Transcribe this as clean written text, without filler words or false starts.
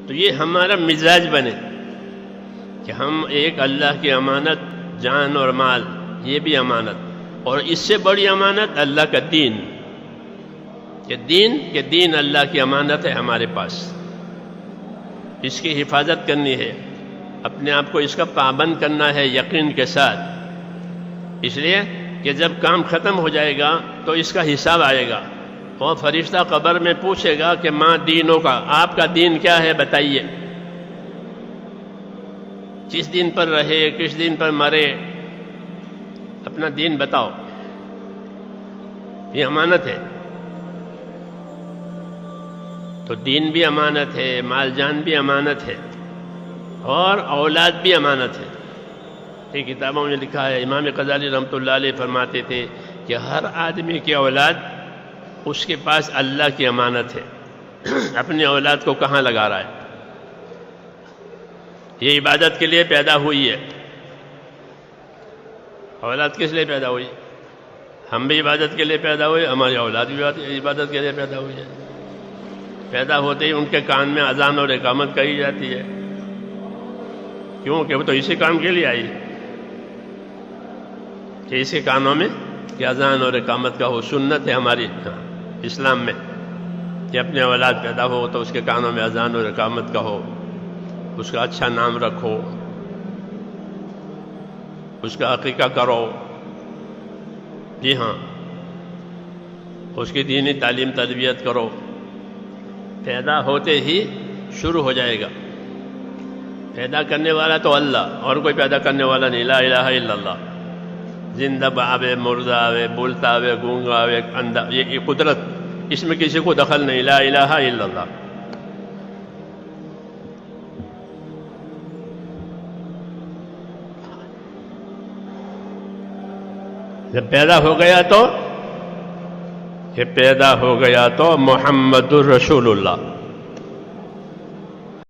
تو یہ ہمارا مزاج بنے کہ ہم ایک اللہ کی امانت، جان اور مال یہ بھی امانت، اور اس سے بڑی امانت اللہ کا دین، کہ دین اللہ کی امانت ہے ہمارے پاس، اس کی حفاظت کرنی ہے، اپنے آپ کو اس کا پابند کرنا ہے یقین کے ساتھ، اس لیے کہ جب کام ختم ہو جائے گا تو اس کا حساب آئے گا، اور فرشتہ قبر میں پوچھے گا کہ ماں دینوں کا، آپ کا دین کیا ہے بتائیے، کس دین پر رہے، کس دین پر مرے، اپنا دین بتاؤ۔ یہ امانت ہے، تو دین بھی امانت ہے، مال جان بھی امانت ہے، اور اولاد بھی امانت ہے۔ یہ کتابوں میں لکھا ہے، امام غزالی رحمۃ اللہ علیہ فرماتے تھے کہ ہر آدمی کی اولاد اس کے پاس اللہ کی امانت ہے، اپنی اولاد کو کہاں لگا رہا ہے، یہ عبادت کے لیے پیدا ہوئی ہے۔ اولاد کس لیے پیدا ہوئی؟ ہم بھی عبادت کے لیے پیدا ہوئے، ہماری اولاد بھی عبادت کے لیے پیدا ہوئی ہے۔ پیدا ہوتے ہی ان کے کان میں اذان اور اقامت کہی جاتی ہے، کیوں کہ وہ تو اسی کام کے لیے آئی، کہ اس کے کانوں میں کہ اذان اور اقامت کا ہو۔ سنت ہے ہماری اسلام میں کہ اپنے اولاد پیدا ہو تو اس کے کانوں میں اذان اور اقامت کا ہو، اس کا اچھا نام رکھو، اس کا عقیقہ کرو، جی ہاں، اس کی دینی تعلیم تربیت کرو۔ پیدا ہوتے ہی شروع ہو جائے گا، پیدا کرنے والا تو اللہ، اور کوئی پیدا کرنے والا نہیں، لا الہ الا اللہ۔ زندہ آوے، مردہ آوے، بولتا آوے، گونگا آوے، اندھا، یہ قدرت، اس میں کسی کو دخل نہیں، لا الہ الا اللہ۔ جب پیدا ہو گیا تو محمد الرسول اللہ،